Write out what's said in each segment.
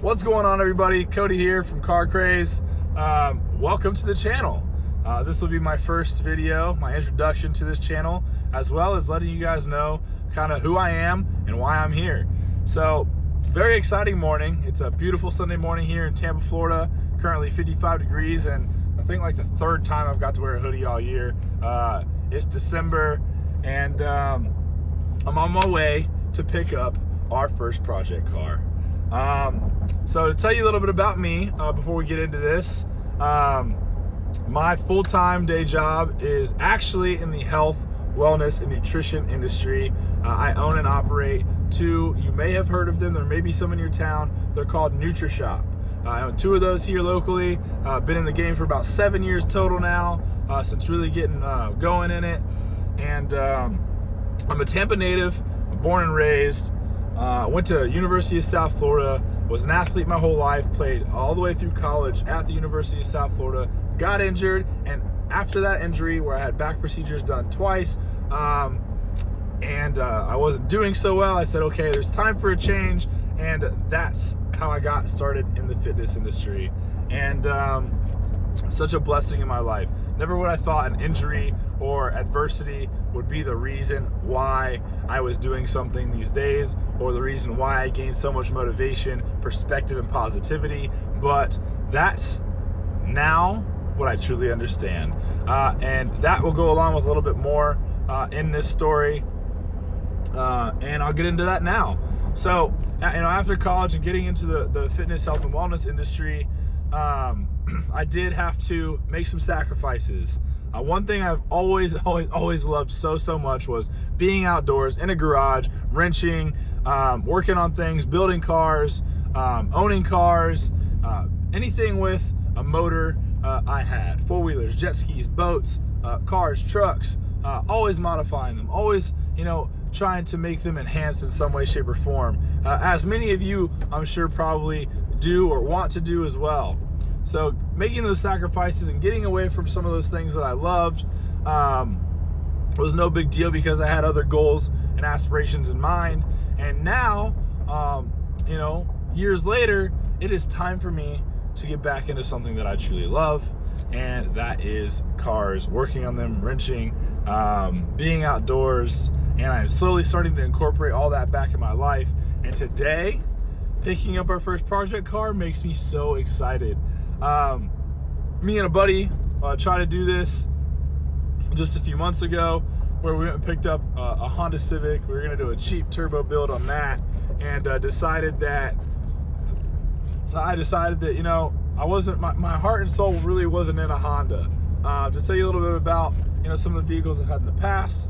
What's going on, everybody? Cody here from CarKrayz. Welcome to the channel. This will be my first video, my introduction to this channel, as well as letting you guys know kind of who I am and why I'm here. So, very exciting morning. It's a beautiful Sunday morning here in Tampa, Florida. Currently 55 degrees, and I think like the third time I've got to wear a hoodie all year. It's December, and I'm on my way to pick up our first project car. So to tell you a little bit about me before we get into this, my full-time day job is actually in the health, wellness, and nutrition industry. I own and operate two. You may have heard of them. There may be some in your town. They're called NutriShop. I own two of those here locally. Been in the game for about 7 years total now, since really getting going in it. And I'm a Tampa native, born and raised. Went to University of South Florida, was an athlete my whole life, played all the way through college at the University of South Florida, got injured, and after that injury, where I had back procedures done twice, and I wasn't doing so well, I said, okay, there's time for a change, and that's how I got started in the fitness industry. And such a blessing in my life. Never would I thought an injury or adversity would be the reason why I was doing something these days, or the reason why I gained so much motivation, perspective, and positivity. But that's now what I truly understand. And that will go along with a little bit more in this story. And I'll get into that now. So, after college and getting into the fitness, health, and wellness industry, I did have to make some sacrifices. One thing I've always loved so much was being outdoors in a garage, wrenching, working on things, building cars, owning cars, anything with a motor. I had four-wheelers, jet skis, boats, cars, trucks, always modifying them, always, trying to make them enhanced in some way, shape, or form, as many of you, I'm sure, probably do or want to do as well. So making those sacrifices and getting away from some of those things that I loved was no big deal, because I had other goals and aspirations in mind. And now, years later, it is time for me to get back into something that I truly love, and that is cars, working on them, wrenching, being outdoors, and I'm slowly starting to incorporate all that back in my life. And today, picking up our first project car makes me so excited. Me and a buddy tried to do this just a few months ago, where we went and picked up a Honda Civic. We were going to do a cheap turbo build on that, and decided that I wasn't, my heart and soul really wasn't in a Honda. To tell you a little bit about some of the vehicles I've had in the past,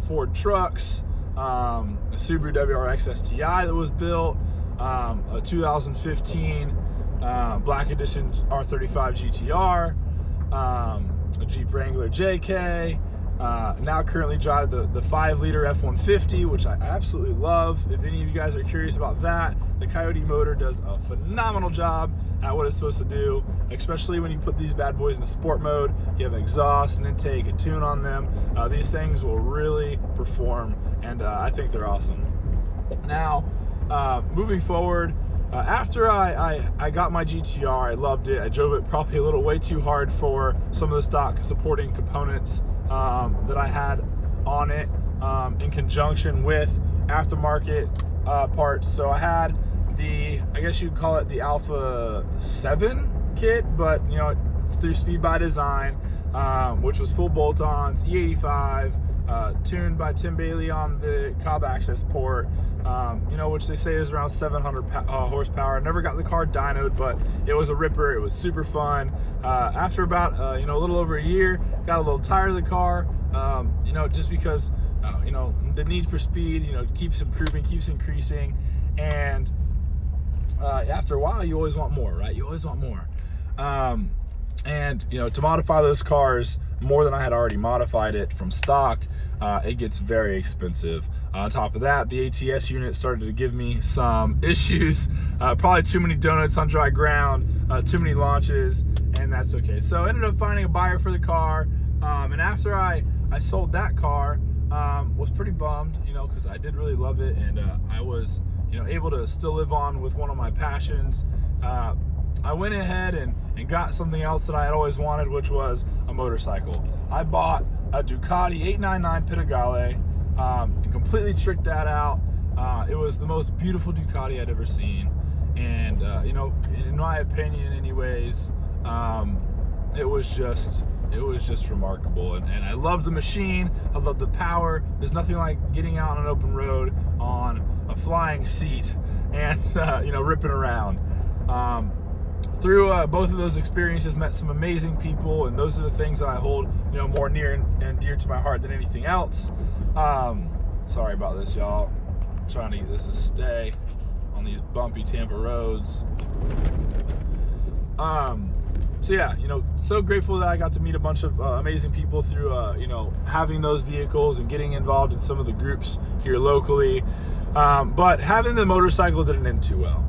Ford trucks, a Subaru WRX STI that was built, a 2015 Black Edition R35 GTR, a Jeep Wrangler JK, now currently drive the 5-liter F-150, which I absolutely love. If any of you guys are curious about that, the Coyote motor does a phenomenal job at what it's supposed to do, especially when you put these bad boys in sport mode. You have an exhaust, an intake, a tune on them. These things will really perform, and I think they're awesome. Now, moving forward, after I got my GTR, I loved it. I drove it probably a little way too hard for some of the stock supporting components that I had on it, in conjunction with aftermarket parts. So I had I guess you'd call it the Alpha 7 kit, but through Speed by Design, which was full bolt-ons, E85, tuned by Tim Bailey on the Cobb access port, which they say is around 700 horsepower. I never got the car dynoed, but it was a ripper. It was super fun. After about a little over a year, got a little tired of the car, just because the need for speed keeps improving, keeps increasing, and after a while, you always want more, right? You always want more. And to modify those cars more than I had already modified it from stock, it gets very expensive. On top of that, the ATS unit started to give me some issues. Probably too many donuts on dry ground, too many launches, and that's okay. So I ended up finding a buyer for the car, and after I sold that car, was pretty bummed, because I did really love it, and I was you know, able to still live on with one of my passions, I went ahead and got something else that I had always wanted, which was a motorcycle. I bought a Ducati 899 Panigale, and completely tricked that out. It was the most beautiful Ducati I'd ever seen, and you know, in my opinion anyways, it was just remarkable, and I love the machine. I love the power. There's nothing like getting out on an open road on a flying seat and you know, ripping around. Through both of those experiences, met some amazing people, and those are the things that I hold, you know, more near and dear to my heart than anything else. Sorry about this, y'all. I'm trying to get this to stay on these bumpy Tampa roads. So yeah, you know, so grateful that I got to meet a bunch of amazing people through, you know, having those vehicles and getting involved in some of the groups here locally. But having the motorcycle didn't end too well.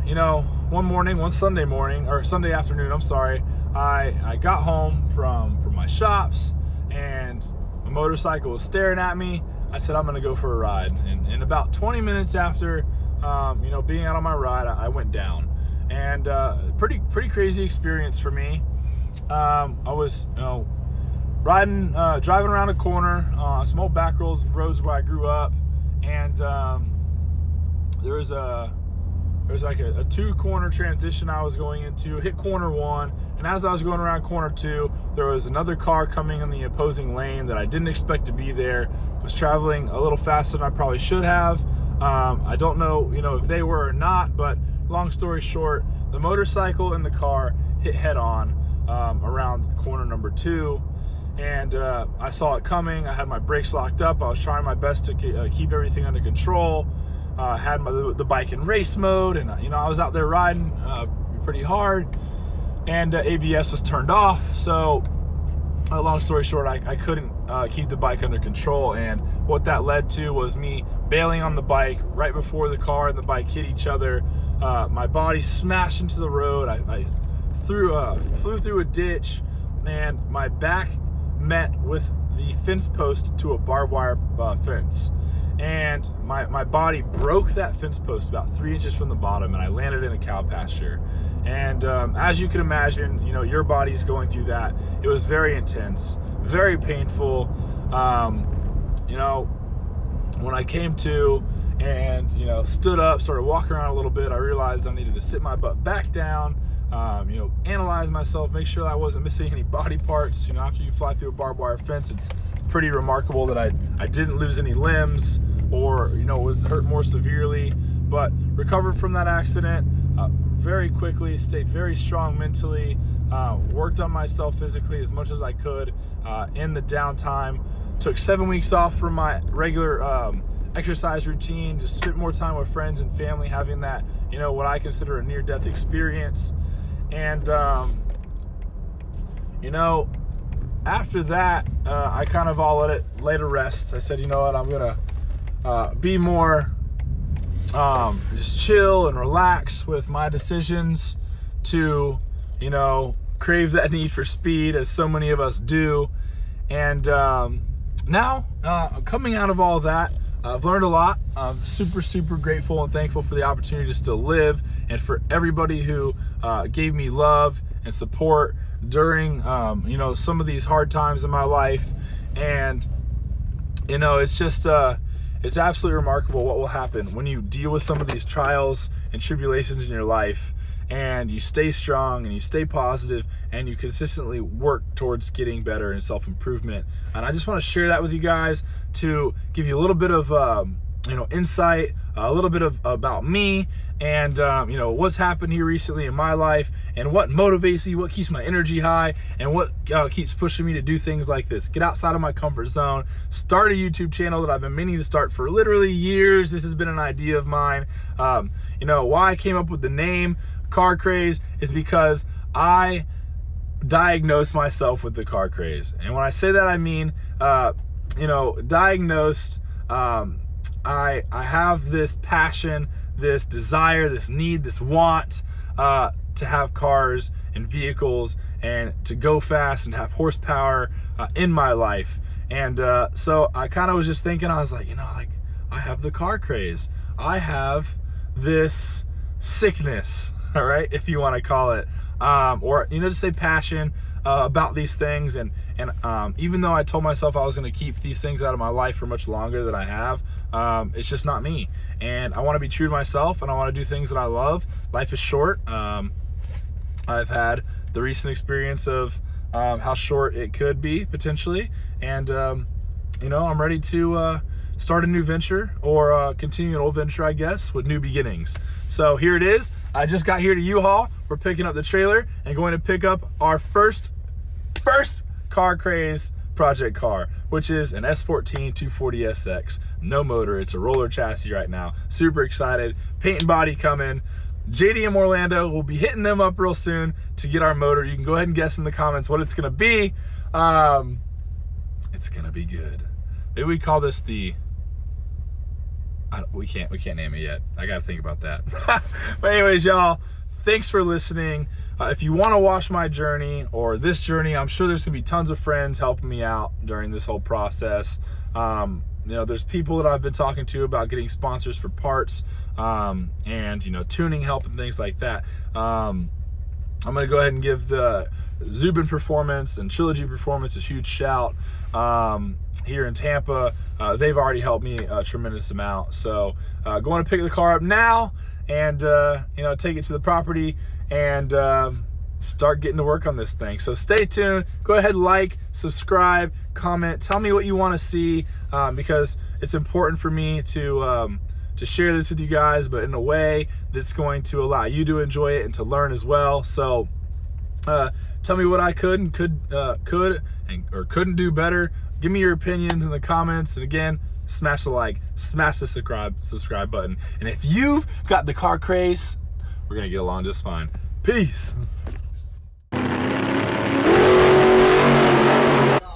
You know, one Sunday morning, or Sunday afternoon, I'm sorry, I got home from my shops, and my motorcycle was staring at me. I said, I'm gonna go for a ride. And about 20 minutes after, you know, being out on my ride, I went down. And pretty crazy experience for me. I was, you know, driving around a corner, some old back roads where I grew up, and there was like a two-corner transition I was going into. Hit corner one, and as I was going around corner two, there was another car coming in the opposing lane that I didn't expect to be there. Was traveling a little faster than I probably should have. I don't know, you know, if they were or not, but long story short, the motorcycle and the car hit head-on around corner number 2, and I saw it coming. I had my brakes locked up. I was trying my best to keep everything under control. Had the bike in race mode, and you know, I was out there riding pretty hard, and ABS was turned off. So long story short, I couldn't keep the bike under control, and what that led to was me bailing on the bike right before the car and the bike hit each other. My body smashed into the road. I flew through a ditch, and my back met with the fence post to a barbed wire fence. And my body broke that fence post about 3 inches from the bottom, and I landed in a cow pasture. And as you can imagine, you know, your body's going through that. It was very intense, very painful. You know, when I came to and, you know, stood up, started walking around a little bit, I realized I needed to sit my butt back down, you know, analyze myself, make sure that I wasn't missing any body parts. You know, after you fly through a barbed wire fence, it's pretty remarkable that I didn't lose any limbs or, you know, was hurt more severely, but recovered from that accident very quickly, stayed very strong mentally, worked on myself physically as much as I could in the downtime. Took 7 weeks off from my regular exercise routine, just spent more time with friends and family, having that, you know, what I consider a near-death experience. And you know, after that, I kind of all let it rest. I said, you know what, I'm gonna be more just chill and relax with my decisions to, you know, crave that need for speed, as so many of us do. And now, coming out of all that, I've learned a lot. I'm super grateful and thankful for the opportunity to still live, and for everybody who gave me love and support during, you know, some of these hard times in my life. And, you know, it's just, it's absolutely remarkable what will happen when you deal with some of these trials and tribulations in your life, and you stay strong and you stay positive and you consistently work towards getting better and self-improvement. And I just want to share that with you guys to give you a little bit of you know, insight, a little bit about me, and you know, what's happened here recently in my life, and what motivates me, what keeps my energy high, and what keeps pushing me to do things like this. Get outside of my comfort zone, start a YouTube channel that I've been meaning to start for literally years. This has been an idea of mine. You know, why I came up with the name CarKrayz is because I diagnosed myself with the CarKrayz. And when I say that, I mean, you know, diagnosed. I have this passion, this desire, this need, this want to have cars and vehicles and to go fast and have horsepower in my life. And so I kind of was just thinking, I was like, you know, like, I have the CarKrayz. I have this sickness, all right, if you want to call it, or, you know, just say passion about these things. And even though I told myself I was going to keep these things out of my life for much longer than I have, it's just not me. And I want to be true to myself, and I want to do things that I love. Life is short. I've had the recent experience of how short it could be potentially, and you know, I'm ready to start a new venture, or continue an old venture, I guess, with new beginnings. So here it is. I just got here to U-Haul. We're picking up the trailer and going to pick up our first CarKrayz project car, which is an S14 240SX. No motor. It's a roller chassis right now. Super excited. Paint and body coming. JDM Orlando will be hitting them up real soon to get our motor. You can go ahead and guess in the comments what it's gonna be. It's gonna be good. Maybe we call this the, we can't name it yet. I gotta think about that. But anyways, y'all, thanks for listening. If you want to watch my journey, or this journey, I'm sure there's gonna be tons of friends helping me out during this whole process. You know, there's people that I've been talking to about getting sponsors for parts, and, you know, tuning help and things like that. I'm gonna go ahead and give the Zubin Performance and Trilogy Performance a huge shout here in Tampa. They've already helped me a tremendous amount. So going to pick the car up now, and you know, take it to the property and start getting to work on this thing. So stay tuned. Go ahead, like, subscribe, comment, tell me what you want to see, because it's important for me to share this with you guys, but in a way that's going to allow you to enjoy it and to learn as well. So tell me what I could or couldn't do better. Give me your opinions in the comments, and again, smash the like, smash the subscribe button. And if you've got the CarKrayz, we're gonna get along just fine. Peace.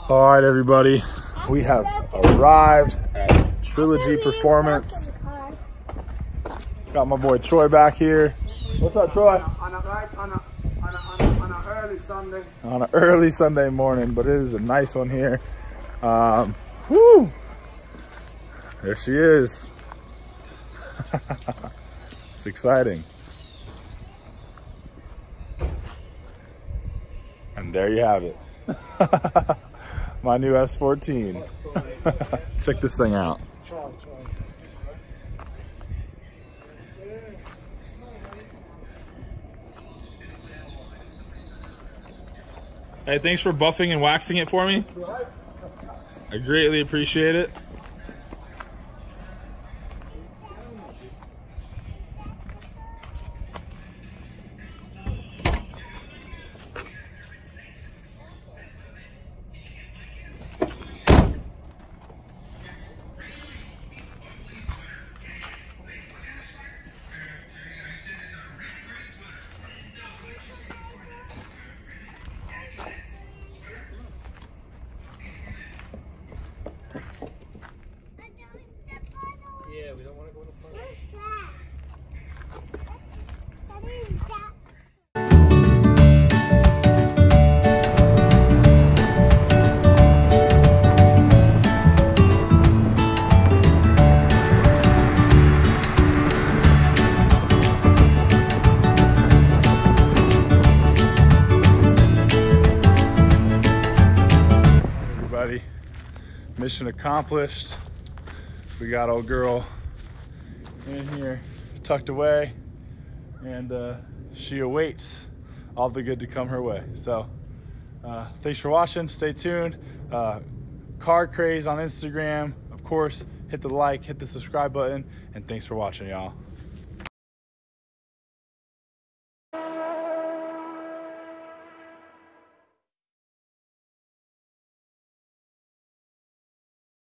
All right, everybody, we have arrived at Trilogy Performance. Got my boy Troy back here. What's up, Troy? On an early Sunday. On an early Sunday morning, but it is a nice one here. Woo! There she is. It's exciting. And there you have it. My new S14. Check this thing out. Hey, thanks for buffing and waxing it for me. I greatly appreciate it. Yeah, we don't want to go in the park. Everybody, mission accomplished. We got old girl in here tucked away, and she awaits all the good to come her way. So thanks for watching. Stay tuned. CarKrayz on Instagram, of course. Hit the like, hit the subscribe button, and thanks for watching, y'all.